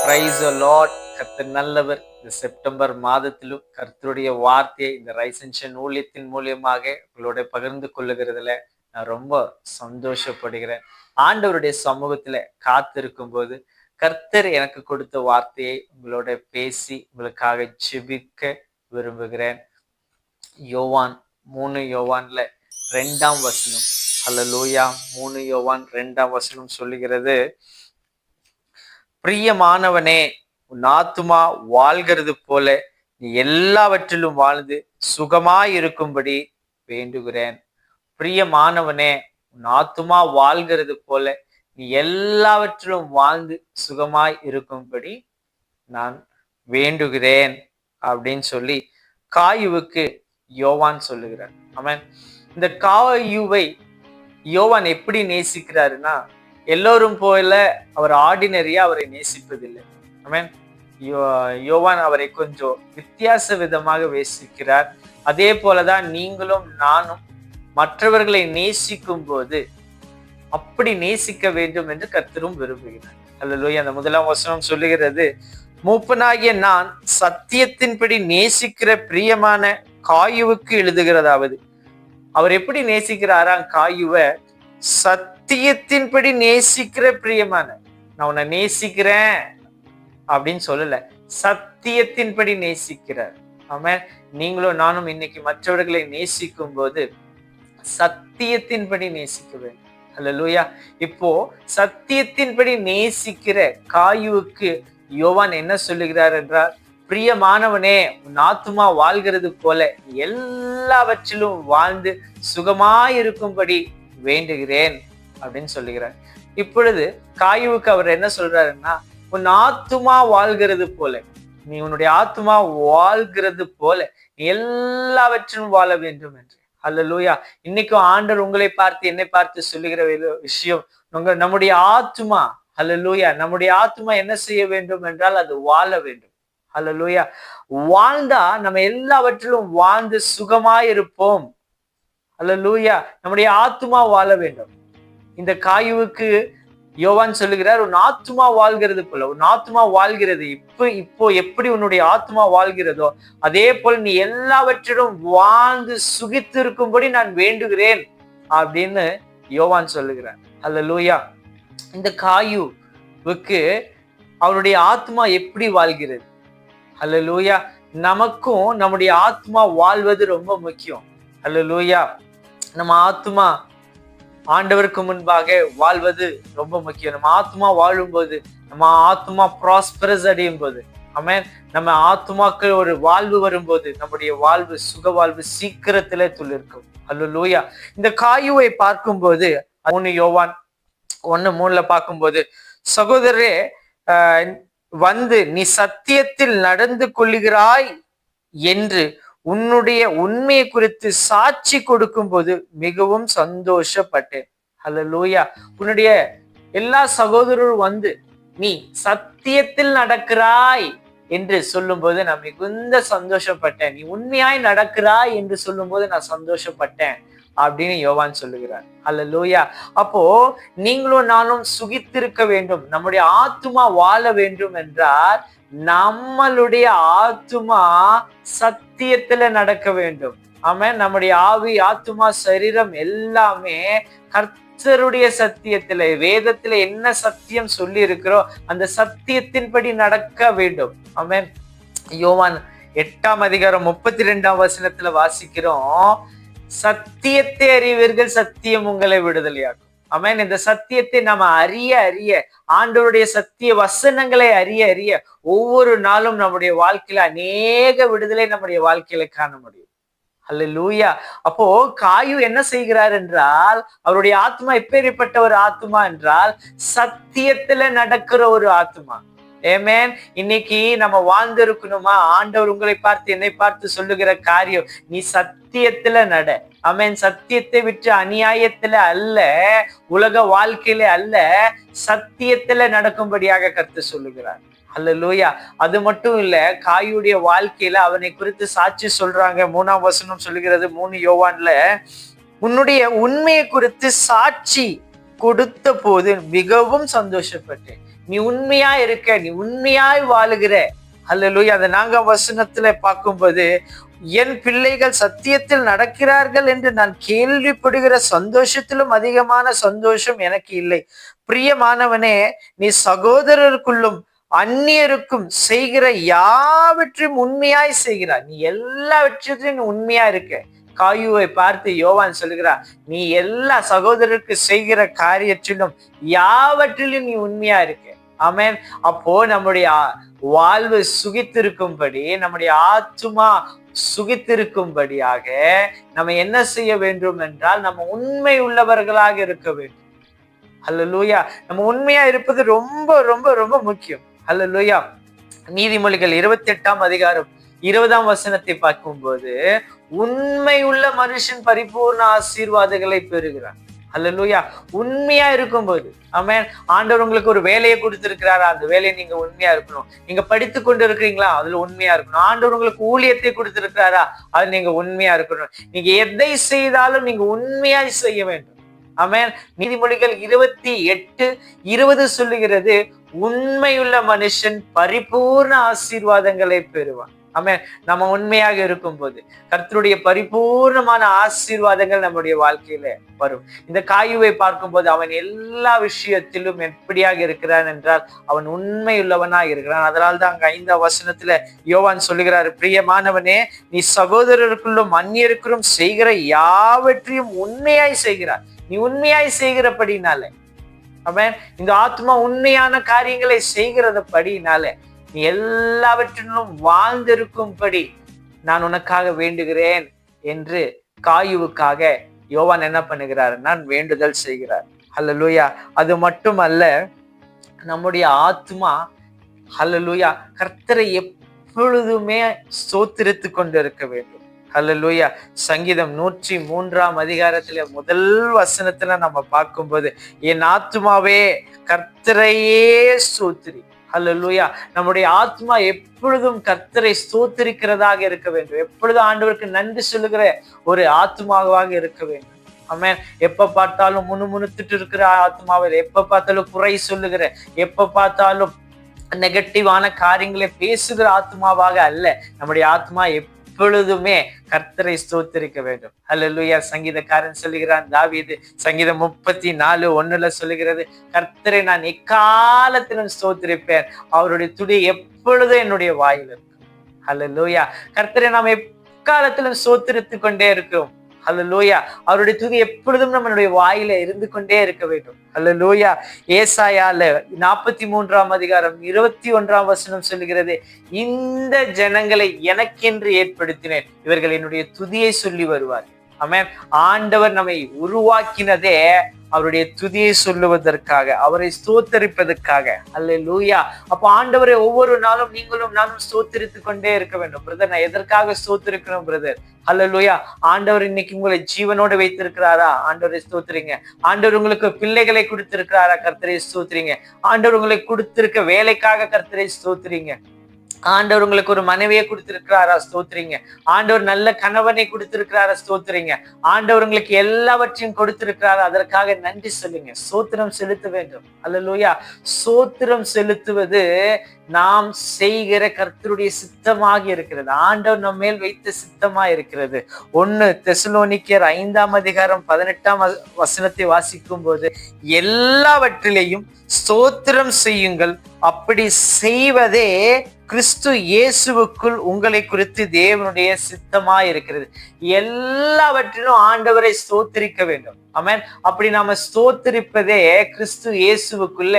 Praise the Lord. கர்த்தர் நல்லவர். இந்த செப்டம்பர் மாதத்திலும் கர்த்தருடைய வார்த்தையை இந்த ரைசன்ஷன் ஊழியத்தின் மூலியமாக உங்களோட பகிர்ந்து கொள்ளுகிறதுல நான் ரொம்ப சந்தோஷப்படுகிறேன். ஆண்டவருடைய சமூகத்துல காத்திருக்கும் போது கர்த்தர் எனக்கு கொடுத்த வார்த்தையை உங்களோட பேசி உங்களுக்காக ஜெபிக்க விரும்புகிறேன். யோவான் 3 யோவான்ல 2ஆம் வசனம். அல்லேலூயா. 3 யோவான் 2ஆம் வசனம் சொல்லுகிறது, பிரியமானவனே, உன் ஆத்துமா வாழ்கிறது போல நீ எல்லாவற்றிலும் வாழ்ந்து சுகமாய் இருக்கும்படி வேண்டுகிறேன். பிரியமானவனே, உன் ஆத்துமா வாழ்கிறது போல நீ எல்லாவற்றிலும் வாழ்ந்து சுகமாய் இருக்கும்படி நான் வேண்டுகிறேன் அப்படின்னு சொல்லி காயுவுக்கு யோவான் சொல்லுகிறார். ஆமென். இந்த காயுவை யோவான் எப்படி நேசிக்கிறாருன்னா, எல்லோரும் போல அவர் ஆர்டினரியா அவரை நேசிப்பதில்லை. ஆமென். யோவான் அவரை கொஞ்சம் வித்தியாச விதமாக நேசிக்கிறார். அதே போலதான் நீங்களும் நானும் மற்றவர்களை நேசிக்கும் போது அப்படி நேசிக்க வேண்டும் என்று கர்த்தரும் விரும்புகிறார். அல்லேலூயா. அந்த 1ஆம் வசனம் சொல்லுகிறது, மூப்பனாகிய நான் சத்தியத்தின்படி நேசிக்கிற பிரியமான காயுவுக்கு எழுதுகிறதாவது. அவர் எப்படி நேசிக்கிறாராம் காயுவை? சத்தியத்தின்படி நேசிக்கிற பிரியமான. நான் உன்னை நேசிக்கிறேன் அப்படின்னு சொல்லல, சத்தியத்தின்படி நேசிக்கிறார். ஆமென். நீங்களும் நானும் இன்னைக்கு மற்றவர்களை நேசிக்கும் போது சத்தியத்தின்படி நேசிக்க வேண்டும். அல்லேலூயா. இப்போ சத்தியத்தின்படி நேசிக்கிற காயுவுக்கு யோவான் என்ன சொல்லுகிறார் என்றால், பிரியமானவனே, உன் ஆத்துமா வாழ்கிறது போல எல்லாவற்றிலும் வாழ்ந்து சுகமாயிருக்கும்படி வேண்டுகிறேன் அப்படின்னு சொல்லுகிறார். இப்பொழுது காயுவுக்கு அவர் என்ன சொல்றாருன்னா, உன் ஆத்துமா வாழ்கிறது போல, நீ உன்னுடைய ஆத்துமா வாழ்கிறது போல நீ எல்லாவற்றிலும் வாழ வேண்டும் என்று. அல்லேலூயா. இன்னைக்கும் ஆண்டவர் உங்களை பார்த்து என்னை பார்த்து சொல்லுகிற விஷயம், நம்முடைய ஆத்துமா, அல்லேலூயா, நம்முடைய ஆத்துமா என்ன செய்ய வேண்டும் என்றால் அது வாழ வேண்டும். அல்லேலூயா. வாழ்ந்தா நம்ம எல்லாவற்றிலும் வாழ்ந்து சுகமாயிருப்போம். அல்லேலூயா. நம்முடைய ஆத்துமா வாழ வேண்டும். இந்த காயுவுக்கு யோவான் சொல்லுகிறார், உன் ஆத்துமா வாழ்கிறது போல, உன் ஆத்துமா வாழ்கிறது. இப்போ எப்படி உன்னுடைய ஆத்துமா வாழ்கிறதோ அதே போல் நீ எல்லாவற்றிலும் வாழ்ந்து சுகித்து இருக்கும்படி நான் வேண்டுகிறேன் அப்படின்னு யோவான் சொல்லுகிறார். அல்லேலூயா. இந்த காயுவுக்கு அவருடைய ஆத்மா எப்படி வாழ்கிறது? அல்லேலூயா. நமக்கும் நம்முடைய ஆத்மா வாழ்வது ரொம்ப முக்கியம். அல்லேலூயா. நம்ம ஆத்மா ஆண்டவருக்கு முன்பாக வாழ்வது ரொம்ப முக்கியம். நம்ம ஆத்மா வாழும்போது, நம்ம ஆத்மா ப்ராஸ்பரஸ் அடையும் போது, ஆமென், நம்ம ஆத்மாக்கள் ஒரு வாழ்வு வரும்போது நம்முடைய வாழ்வு சுக வாழ்வு சீக்கிரத்திலே துளிர்க்கும். அல்லேலூயா. இந்த காயுவை பார்க்கும்போது 3 யோவான் 1:3 பார்க்கும்போது, சகோதரரே, வந்து நீ சத்தியத்தில் நடந்து கொள்ளுகிறாய் என்று உன்னுடைய உண்மையை குறித்து சாட்சி கொடுக்கும் போது மிகவும் சந்தோஷப்பட்டேன். அல்லேலூயா. உன்னுடைய எல்லா சகோதரரும் வந்து நீ சத்தியத்தில் நடக்கிறாய் என்று சொல்லும் போது நான் மிகுந்த சந்தோஷப்பட்டேன். நீ உண்மையாய் நடக்கிறாய் என்று சொல்லும் போது நான் சந்தோஷப்பட்டேன் அப்படின்னு யோவான் சொல்லுகிறார். அல்லேலூயா. அப்போ நீங்களும் நானும் சுகித்திருக்க வேண்டும், நம்முடைய ஆத்துமா வாழ வேண்டும் என்றால் நம்மளுடைய ஆத்துமா சத்தியத்துல நடக்க வேண்டும். ஆமென். நம்முடைய ஆவி, ஆத்துமா, சரீரம் எல்லாமே கர்த்தருடைய சத்தியத்துல, வேதத்துல என்ன சத்தியம் சொல்லி இருக்கிறோ அந்த சத்தியத்தின்படி நடக்க வேண்டும். ஆமென். யோவான் 8ஆம் அதிகாரம் 32ஆம் வசனத்துல வாசிக்கிறோம், சத்தியத்தை அறிவீர்கள், சத்தியம் உங்களை விடுதலையாக்கும். ஆமென். இந்த சத்தியத்தை நம்ம அறிய அறிய, ஆண்டவருடைய சத்திய வசனங்களை அறிய அறிய ஒவ்வொரு நாளும் நம்முடைய வாழ்க்கையில அநேக விடுதலை நம்முடைய வாழ்க்கையில காண முடியும். அல்லேலூயா. அப்போ காயு என்ன செய்கிறார் என்றால், அவருடைய ஆத்மா எப்பேற்பட்ட ஒரு ஆத்மா என்றால் சத்தியத்துல நடக்கிற ஒரு ஆத்மா. ஆமென். இன்னைக்கு நம்ம வாழ்ந்து இருக்கணுமா? ஆண்டவர் உங்களை பார்த்து என்னை பார்த்து சொல்லுகிற காரியம், நீ சத்தியத்துல நட. ஆமென். சத்தியத்தை விட்டு அநியாயத்துல அல்ல, உலக வாழ்க்கையில அல்ல, சத்தியத்துல நடக்கும்படியாக கர்த்தர் சொல்லுகிறார். அல்லேலூயா. அது மட்டும் இல்ல, காயுடைய வாழ்க்கையில அவனை குறித்து சாட்சி சொல்றாங்க. 3ஆம் வசனம் சொல்லுகிறது, 3 யோவான்ல, உன்னுடைய உண்மையை குறித்து சாட்சி கொடுத்த போது மிகவும் சந்தோஷப்பட்டேன். நீ உண்மையா இருக்க, நீ உண்மையாய் வாழுகிற. அல்லேலூயா. அந்த 4ஆம் வசனத்துல பார்க்கும்போது, என் பிள்ளைகள் சத்தியத்தில் நடக்கிறார்கள் என்று நான் கேள்விப்படுகிற சந்தோஷத்திலும் அதிகமான சந்தோஷம் எனக்கு இல்லை. பிரியமானவனே, நீ சகோதரருக்குள்ளும் அந்நியருக்கும் செய்கிற யாவற்றையும் உண்மையாய் செய்கிறார். நீ எல்லாவற்றையும் நீ உண்மையா இருக்க. காயுவை பார்த்து யோவான் சொல்லுகிறார், நீ எல்லா சகோதரருக்கு செய்கிற காரியத்திலும் யாவற்றிலும் நீ உண்மையா இருக்க. ஆமென். அப்போ நம்முடைய வாழ்வு சுகித்திருக்கும்படி, நம்முடைய ஆத்துமா சுகித்திருக்கும்படியாக நம்ம என்ன செய்ய வேண்டும் என்றால், நம்ம உண்மை உள்ளவர்களாக இருக்க வேண்டும். அல்லேலூயா. நம்ம உண்மையா இருப்பது ரொம்ப ரொம்ப ரொம்ப முக்கியம். அல்லேலூயா. நீதிமொழிகள் 28ஆம் அதிகாரம் 20ஆம் வசனத்தை பார்க்கும்போது, உண்மை உள்ள மனுஷன் பரிபூர்ண ஆசீர்வாதங்களை பெறுகிறான். அல்லேலூயா. உண்மையா இருக்கும்போது, ஆமென். ஆண்டவர் உங்களுக்கு ஒரு வேலையை கொடுத்திருக்கிறாரா, அந்த வேலையை நீங்க உண்மையா இருக்கணும். நீங்க படித்து கொண்டு இருக்கிறீங்களா, அதுல உண்மையா இருக்கணும். ஆண்டவர் உங்களுக்கு ஊழியத்தை கொடுத்திருக்கிறாரா, அது நீங்க உண்மையா இருக்கணும். நீங்க எதை செய்தாலும் நீங்க உண்மையா செய்ய வேண்டும். ஆமென். நீதிமொழிகள் 28:20 சொல்லுகிறது, உண்மையுள்ள மனுஷன் பரிபூர்ண ஆசீர்வாதங்களை பெறுவான். ஆமென். நம்ம உண்மையாக இருக்கும்போது கர்த்தருடைய பரிபூர்ணமான ஆசீர்வாதங்கள் நம்முடைய வாழ்க்கையில வரும். இந்த காயுவை பார்க்கும்போது அவன் எல்லா விஷயத்திலும் எப்படியாக இருக்கிறான் என்றால், அவன் உண்மையுள்ளவனாக இருக்கிறான். அதனால்தான் அங்க 5ஆம் வசனத்துல யோவான் சொல்லுகிறார், பிரியமானவனே, நீ சகோதரருக்குள்ளும் அந்நியருக்கும் செய்கிற யாவற்றையும் உண்மையாய் செய்கிறார். நீ உண்மையாய் செய்கிறபடினால, ஆமென், இந்த ஆத்மா உண்மையான காரியங்களை செய்கிறபடினால நீ எல்லாவற்றிலும் வாழ்ந்திருக்கும்படி நான் உனக்காக வேண்டுகிறேன் என்று காயுவுக்காக யோவான் என்ன பண்ணுகிறார், நான் வேண்டுதல் செய்கிறார். அல்லேலூயா. அது மட்டுமல்ல, நம்முடைய ஆத்மா அல்லேலூயா கர்த்தரை எப்பொழுதுமே ஸ்தோத்திரித்து கொண்டிருக்க வேண்டும். அல்லேலூயா. சங்கீதம் 103ஆம் அதிகாரத்துல முதல் வசனத்துல நம்ம பார்க்கும்போது, என் ஆத்மாவே கர்த்தரையே ஸ்தோத்திரி. அல்லேலூயா. நம்முடைய ஆத்மா எப்பொழுதும் கர்த்தரை ஸ்தோத்திரிக்கிறதாக இருக்க வேண்டும். எப்பொழுதும் ஆண்டவருக்கு நன்றி சொல்லுகிற ஒரு ஆத்மாவாக இருக்க வேண்டும். ஆமென். எப்ப பார்த்தாலும் முணுமுணுத்துட்டு இருக்கிற ஆத்மாவில், எப்ப பார்த்தாலும் குறை சொல்லுகிற, எப்ப பார்த்தாலும் நெகட்டிவான காரியங்களை பேசுகிற ஆத்மாவாக அல்ல. நம்முடைய ஆத்மா எப்பொழுதுமே கர்த்தரை ஸ்தோத்திரிக்க வேண்டும். அல்லேலூயா. சங்கீதக்காரன் சொல்லுகிறான், தாவீது சங்கீதம் 34:1 சொல்லுகிறது, கர்த்தரை நான் எக்காலத்திலும் ஸ்தோத்திரிப்பேன், அவருடைய துதி எப்பொழுதும் என்னுடைய வாயில் இருக்கும். அல்லேலூயா. கர்த்தரை நாம் எக்காலத்திலும் ஸ்தோத்திரித்து கொண்டே இருக்கிறோம். அல்லேலூயா. அவருடைய துதி எப்பொழுதும் நம்மளுடைய வாயில இருந்து கொண்டே இருக்க வேண்டும். அல்லேலூயா. ஏசாயால 43ஆம் அதிகாரம் 21ஆம் வசனம் சொல்லுகிறது, இந்த ஜனங்களை எனக்கென்று ஏற்படுத்தினேன், இவர்கள் என்னுடைய துதியை சொல்லி வருவார். ஆமென். ஆண்டவர் நம்மை உருவாக்கினதே அவருடைய துதியை சொல்லுவதற்காக, அவரை ஸ்தோத்தரிப்பதற்காக. அல்லேலூயா. அப்ப ஆண்டவரை ஒவ்வொரு நாளும் நீங்களும் நானும் ஸ்தோத்தரித்து கொண்டே இருக்க வேண்டும். பிரதர், நான் எதற்காக ஸ்தோத்தரிக்கணும் பிரதர்? அல்லேலூயா. ஆண்டவர் இன்னைக்கு உங்களை ஜீவனோடு வைத்திருக்கிறாரா, ஆண்டவரை ஸ்தோத்திரிங்க. ஆண்டவர் உங்களுக்கு பிள்ளைகளை கொடுத்திருக்கிறாரா, கர்த்தரை ஸ்தோத்திரிங்க. ஆண்டவர் உங்களுக்கு கொடுத்திருக்க வேலைக்காக கர்த்தரை ஸ்தோத்திரிங்க. ஆண்டவர் உங்களுக்கு ஒரு மனைவியை கொடுத்திருக்கிறாரா, ஸ்தோத்திரிங்க. ஆண்டவர் நல்ல கணவனை கொடுத்திருக்கிறாரா, ஸ்தோத்திரிங்க. ஆண்டவர் உங்களுக்கு எல்லாவற்றையும் கொடுத்திருக்கிறாரா, அதற்காக நன்றி சொல்லுங்க. ஸ்தோத்திரம் செலுத்த வேண்டும். அல்லேலூயா. ஸ்தோத்திரம் செலுத்துவது நாம் செய்கிற கர்த்தருடைய சித்தமாக இருக்கிறது. ஆண்டவர் நம்ம மேல் வைத்த சித்தமா இருக்கிறது. 1 தெசலோனிக்கேயர் 5ஆம் அதிகாரம் 18ஆம் வசனத்தை வாசிக்கும் போது, எல்லாவற்றிலேயும் ஸ்தோத்திரம் செய்யுங்கள், அப்படி செய்வதே கிறிஸ்து இயேசுவுக்குள் உங்களை குறித்து தேவனுடைய சித்தமாய் இருக்கிறது. எல்லாவற்றிலும் ஆண்டவரை ஸ்தோத்திரிக்க வேண்டும். ஆமென். அப்படி நாம ஸ்தோத்திரிப்பதே கிறிஸ்து இயேசுவுக்குள்ள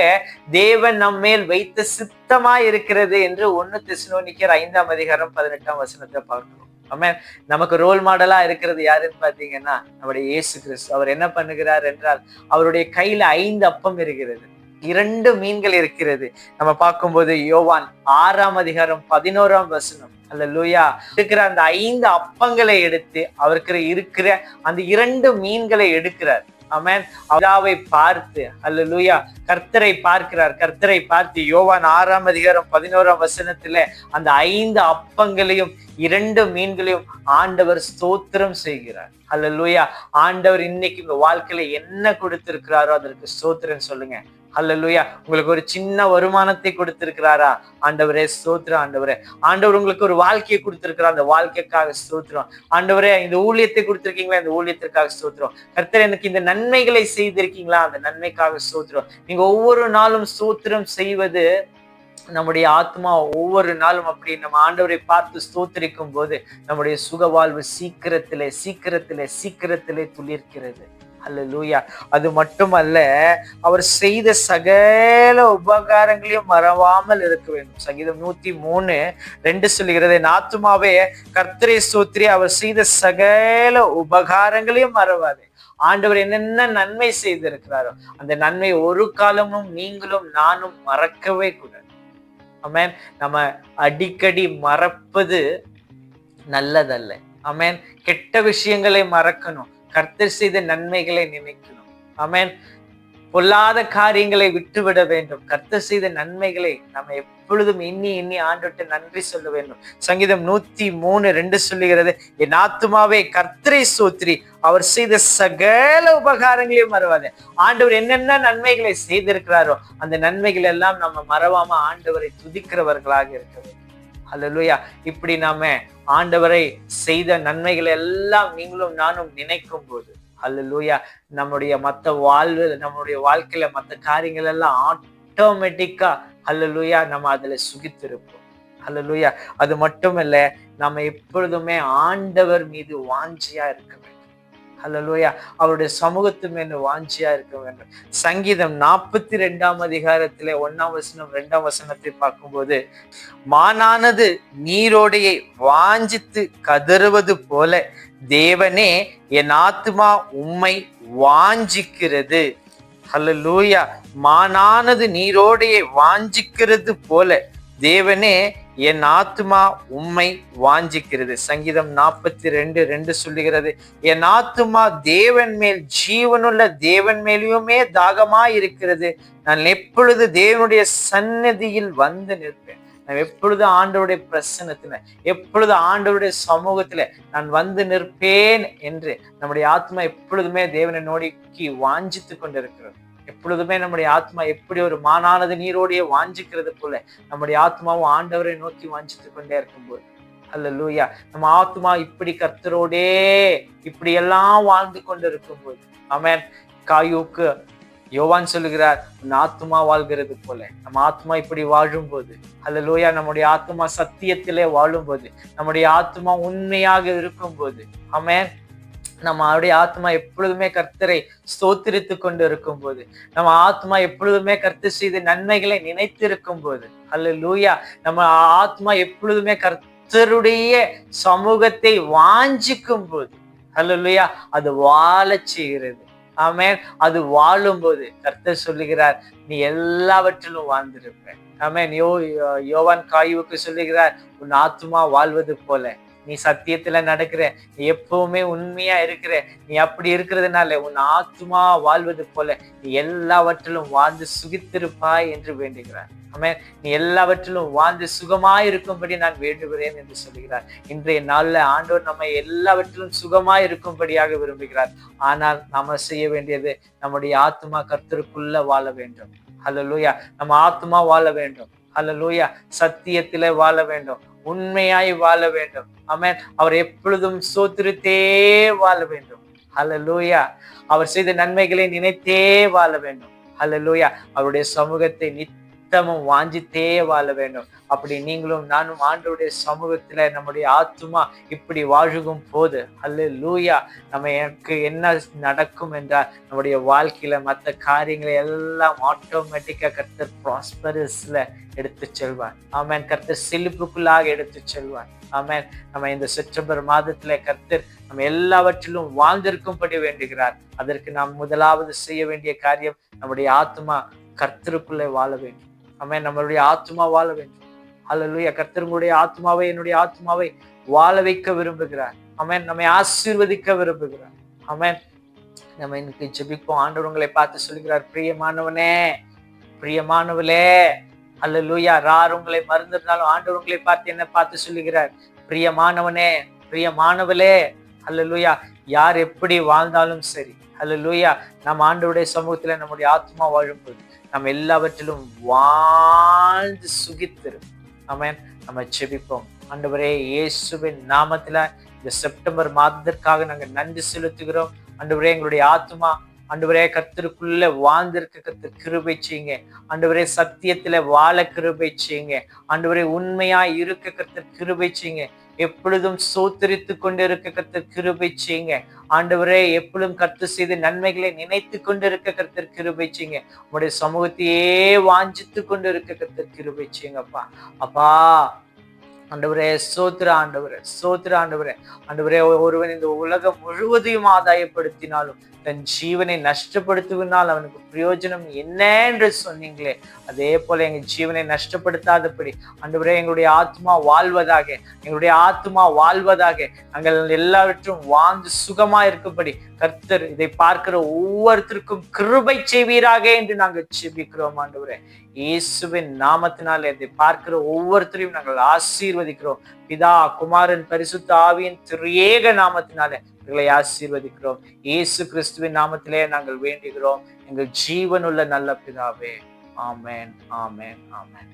தேவன் நம்ம மேல் வைத்த சித்தமாய் இருக்கிறது என்று 1 தெசலோனிக்கேயர் 5ஆம் அதிகாரம் 18ஆம் வசனத்தை பார்க்கிறோம். ஆமென். நமக்கு ரோல் மாடலா இருக்கிறது யாருன்னு பாத்தீங்கன்னா நம்முடைய இயேசு கிறிஸ்து. அவர் என்ன பண்ணுகிறார் என்றால், அவருடைய கையில 5 அப்பம் இருக்கிறது, 2 மீன்கள் இருக்கிறது. நம்ம பார்க்கும்போது யோவான் 6ஆம் அதிகாரம் 11ஆம் வசனம், அல்லேலூயா, இருக்கிற அந்த 5 அப்பங்களை எடுத்து அவருக்கு இருக்கிற அந்த 2 மீன்களை எடுக்கிறார். ஆமென். அவரை பார்த்து, அல்லேலூயா, கர்த்தரை பார்க்கிறார். கர்த்தரை பார்த்து யோவான் 6ஆம் அதிகாரம் 11ஆம் வசனத்துல அந்த 5 அப்பங்களையும் 2 மீன்களையும் ஆண்டவர் ஸ்தோத்திரம் செய்கிறார். அல்லேலூயா. ஆண்டவர் இன்னைக்கு உங்க வாழ்க்கையில என்ன கொடுத்திருக்கிறாரோ அதற்கு ஸ்தோத்திரம் சொல்லுங்க. அல்லேலூயா. உங்களுக்கு ஒரு சின்ன வருமானத்தை கொடுத்திருக்கிறாரா? ஆண்டவரே ஸ்தோத்திரம் ஆண்டவரே. ஆண்டவர் உங்களுக்கு ஒரு வாழ்க்கையை கொடுத்திருக்கிறார், அந்த வாழ்க்கைக்காக ஸ்தோத்திரம் ஆண்டவரே. இந்த ஊழியத்தை கொடுத்திருக்கீங்களா, இந்த ஊழியத்திற்காக ஸ்தோத்திரம். கர்த்தர் எனக்கு இந்த நன்மைகளை செய்திருக்கீங்களா, அந்த நன்மைக்காக ஸ்தோத்திரம். நீங்க ஒவ்வொரு நாளும் ஸ்தோத்திரம் செய்வது நம்முடைய ஆத்மா ஒவ்வொரு நாளும் அப்படி நம்ம ஆண்டவரை பார்த்து ஸ்தோத்திரிக்கும் போது நம்முடைய சுக வாழ்வு சீக்கிரத்திலே சீக்கிரத்திலே சீக்கிரத்திலே துளிர்க்கிறது. அல்லேலூயா. அது மட்டுமல்ல, அவர் செய்த சகல உபகாரங்களையும் மறவாமல் இருக்க வேண்டும். சங்கீதம் 103:2 சொல்லுகிறது, என் ஆத்துமாவே கர்த்தரை ஸ்தோத்திரி, அவர் செய்த சகல உபகாரங்களையும் மறவாதே. ஆண்டவர் என்னென்ன நன்மை செய்திருக்கிறாரோ அந்த நன்மை ஒரு காலமும் நீங்களும் நானும் மறக்கவே கூடாது. ஆமென். நம்ம அடிக்கடி மறப்பது நல்லதல்ல. ஆமென். கெட்ட விஷயங்களை மறக்கணும், கர்த்தர் செய்த நன்மைகளை நினைக்கணும். ஆமென். பொல்லாத காரியங்களை விட்டுவிட வேண்டும். கர்த்தர் செய்த நன்மைகளை நம்ம எப்பொழுதும் எண்ணி எண்ணி ஆண்டவர்கிட்ட நன்றி சொல்ல வேண்டும். சங்கீதம் 103:2 சொல்லுகிறது, என் ஆத்துமாவே கர்த்தரை ஸ்தோத்திரி, அவர் செய்த சகல உபகாரங்களையும் மறவாதே. ஆண்டவர் என்னென்ன நன்மைகளை செய்திருக்கிறாரோ அந்த நன்மைகள் எல்லாம் நம்ம மறவாம ஆண்டவரை துதிக்கிறவர்களாக இருக்க வேண்டும். அல்லேலூயா. இப்படி நாம ஆண்டவரை செய்த நன்மைகளை எல்லாம் நீங்களும் நானும் நினைக்கும் போது, அல்லேலூயா, நம்முடைய நம்முடைய வாழ்க்கையில மற்ற காரியங்கள் எல்லாம் ஆட்டோமேட்டிக்கா அல்லேலூயா நம்ம அதுல சுகித்திருப்போம். அல்லேலூயா. அது மட்டுமல்ல, நம்ம எப்பொழுதுமே ஆண்டவர் மீது வாஞ்சியா இருக்க வேண்டும். அல்லேலூயா. அவருடைய சமூகத்து மேல வாஞ்சியா இருக்க வேண்டும். சங்கீதம் 42 1 2 பார்க்கும்போது, மானானது நீரோடையை வாஞ்சித்து கதறுவது போல தேவனே என் ஆத்துமா உம்மை வாஞ்சிக்கிறது. அல்லேலூயா. மானானது நீரோடையை வாஞ்சிக்கிறது போல தேவனே என் ஆத்துமா உம்மை வாஞ்சிக்கிறது. சங்கீதம் 42:2 சொல்லுகிறது, என் ஆத்துமா தேவன் மேல், ஜீவனுள்ள தேவன் மேலேயுமே தாகமா இருக்கிறது. நான் எப்பொழுது தேவனுடைய சன்னதியில் வந்து நிற்பேன். நான் எப்பொழுது ஆண்டவருடைய பிரசன்னத்துல, எப்பொழுது ஆண்டவருடைய சமூகத்துல நான் வந்து நிற்பேன் என்று நம்முடைய ஆத்மா எப்பொழுதுமே தேவனை நோக்கி வாஞ்சித்து கொண்டிருக்கிறது. எப்பொழுதுமே நம்முடைய ஆத்மா எப்படி ஒரு மானானது நீரோடைய வாஞ்சிக்கிறது போல நம்முடைய ஆத்மாவும் ஆண்டவரை நோக்கி வாஞ்சித்து கொண்டே இருக்கும்போது, அல்லேலூயா, நம்ம ஆத்மா இப்படி கர்த்தரோடே இப்படி எல்லாம் வாழ்ந்து கொண்டு இருக்கும்போது, ஆமென். காயூக்கு யோவான் சொல்லுகிறார், உன் ஆத்மா வாழ்கிறது போல. நம்ம ஆத்மா இப்படி வாழும் போது, அல்லேலூயா, நம்முடைய ஆத்மா சத்தியத்திலே வாழும் போது, நம்முடைய ஆத்மா உண்மையாக இருக்கும் போது, ஆமென், நம்மளுடைய ஆத்மா எப்பொழுதுமே கர்த்தரை ஸ்தோத்திரித்து கொண்டு இருக்கும் போது, நம்ம ஆத்மா எப்பொழுதுமே கர்த்தர் செய்த நன்மைகளை நினைத்து இருக்கும் போது, அல்லேலூயா, நம்ம ஆத்மா எப்பொழுதுமே கர்த்தருடைய சமூகத்தை வாஞ்சிக்கும் போது, அல்லேலூயா, அது வாழச் செய்கிறது. ஆமென். அது வாழும் போது கர்த்தர் சொல்லுகிறார், நீ எல்லாவற்றிலும் வாழ்ந்திருப்ப. ஆமென். யோவான் காயுவுக்கு சொல்லுகிறார், உன் ஆத்மா வாழ்வது போல நீ சத்தியத்துல நடக்கிற, நீ எப்பவுமே உண்மையா இருக்கிற, நீ அப்படி இருக்கிறதுனால உன் ஆத்மா வாழ்வது போல நீ எல்லாவற்றிலும் வாழ்ந்து சுகித்திருப்பாய் என்று வேண்டுகிறார். ஆமென். நீ எல்லாவற்றிலும் வாழ்ந்து சுகமாய் இருக்கும்படி நான் வேண்டுகிறேன் என்று சொல்லுகிறார். இன்றைய நாள்ல ஆண்டவர் நம்ம எல்லாவற்றிலும் சுகமாய் இருக்கும்படியாக விரும்புகிறார். ஆனால் நாம செய்ய வேண்டியது, நம்முடைய ஆத்மா கர்த்தருக்குள்ள வாழ வேண்டும். அல்லேலூயா. நம்ம ஆத்மா வாழ வேண்டும். அல்லேலூயா. சத்தியத்திலே வாழ வேண்டும், உண்மையாய் வாழ வேண்டும். ஆமென். அவர் எப்பொழுதும் ஸ்தோத்திரித்தே வாழ வேண்டும். அல்லேலூயா. அவர் செய்த நன்மைகளை நினைத்தே வாழ வேண்டும். அல்லேலூயா. அவருடைய சமூகத்தை நித்தமும் வாஞ்சித்தே வாழ வேண்டும். அப்படி நீங்களும் நானும் ஆண்டவருடைய சமூகத்துல நம்முடைய ஆத்துமா இப்படி வாழுகும் போது, அல்லேலூயா, நம்ம எனக்கு என்ன நடக்கும் என்றால், நம்முடைய வாழ்க்கையில மற்ற காரியங்களை எல்லாம் ஆட்டோமேட்டிக்கா கர்த்தர் ப்ராஸ்பரஸ்ல எடுத்து செல்வார். ஆமென். கர்த்தர் செழிப்புக்குள்ளாக எடுத்து செல்வார். ஆமென். நம்ம இந்த செப்டம்பர் மாதத்துல கர்த்தர் நம்ம எல்லாவற்றிலும் வாழ்ந்திருக்கும்படி வேண்டுகிறார். அதற்கு நாம் முதலாவது செய்ய வேண்டிய காரியம், நம்முடைய ஆத்மா கர்த்தருக்குள்ளே வாழ வேண்டும். ஆமென். நம்மளுடைய ஆத்மா வாழ வேண்டும். அல்லேலூயா. கர்த்தருடைய ஆத்மாவை, என்னுடைய ஆத்மாவை வாழ வைக்க விரும்புகிறார். ஆமென். நம்மை ஆசீர்வதிக்க விரும்புகிறார். ஆமென். நம்ம இன்னைக்கு ஜெபிப்போம். ஆண்டவர் உங்களை பார்த்து சொல்லுகிறார், பிரியமானவனே, பிரியமானவளே, அல்லேலூயா. யார் உங்களை மறந்திருந்தாலும் ஆண்டவர் உங்களை பார்த்து என்ன பார்த்து சொல்லுகிறார், பிரியமானவனே, பிரியமானவளே. அல்லேலூயா. யார் எப்படி வாழ்ந்தாலும் சரி, அல்லேலூயா, நம்ம ஆண்டவருடைய சமூகத்துல நம்முடைய ஆத்மா வாழும்போது, நம்ம எல்லாவற்றிலும் வாழ்ந்து சுகித்திரு. ஆமென். நம்ம ஜெபிப்போம். ஆண்டவரே, இயேசுவின் நாமத்துல இந்த செப்டம்பர் மாதத்திற்காக நாங்கள் நன்றி செலுத்துகிறோம். ஆண்டவரே, எங்களுடைய ஆத்துமா ஆண்டவரே கர்த்தருக்குள்ள வாழ்ந்திருக்க கர்த்தர் கிருபை செய்யுங்க. ஆண்டவரே, சத்தியத்துல வாழ கிருபை செய்யுங்க. ஆண்டவரே, உண்மையா இருக்க கர்த்தர் கிருபை செய்யுங்க. எப்பொழுதும் சோத்தரித்து கொண்டு இருக்க கர்த்தர் கிருபை செய்யுங்க. ஆண்டவரே, எப்பொழுதும் கர்த்தர் செய்த நன்மைகளை நினைத்து கொண்டு இருக்க கர்த்தர் கிருபை செய்யுங்க. உங்களுடைய சமூகத்தையே வாஞ்சித்து கொண்டு இருக்க கர்த்தர் கிருபை செய்யுங்கப்பா. அப்பா ஆண்டவரே, ஸ்தோத்திர ஆண்டவரே, ஸ்தோத்திர ஆண்டவரே. ஆண்டவரே, ஒருவன் இந்த உலகம் முழுவதையும் ஆதாயப்படுத்தினாலும் தன் ஜீவனை நஷ்டப்படுத்துவதனால் அவனுக்கு பிரயோஜனம் என்ன என்று சொன்னீங்களே, அதே போல எங்க ஜீவனை நஷ்டப்படுத்தாதபடி ஆண்டவரே, எங்களுடைய ஆத்மா வாழ்வதாக, எங்களுடைய ஆத்மா வாழ்வதாக, நாங்கள் எல்லாவற்றும் வாழ்ந்து சுகமா இருக்கப்படி கர்த்தர் இதை பார்க்கிற ஒவ்வொருத்தருக்கும் கிருபை செய்வீராக என்று நாங்கள் ஜெபிக்கிறோம். ஆண்டவரே, இயேசுவின் நாமத்தினாலே இதை பார்க்கிற ஒவ்வொருத்தரையும் நாங்கள் ஆசீர்வதிக்கிறோம். பிதா, குமாரன், பரிசுத்த ஆவியின் திரியேக நாமத்தினாலே எங்களை ஆசீர்வதிக்கிறோம். இயேசு கிறிஸ்துவின் நாமத்திலே நாங்கள் வேண்டுகிறோம், எங்கள் ஜீவனுள்ள நல்ல பிதாவே. ஆமென், ஆமென், ஆமென்.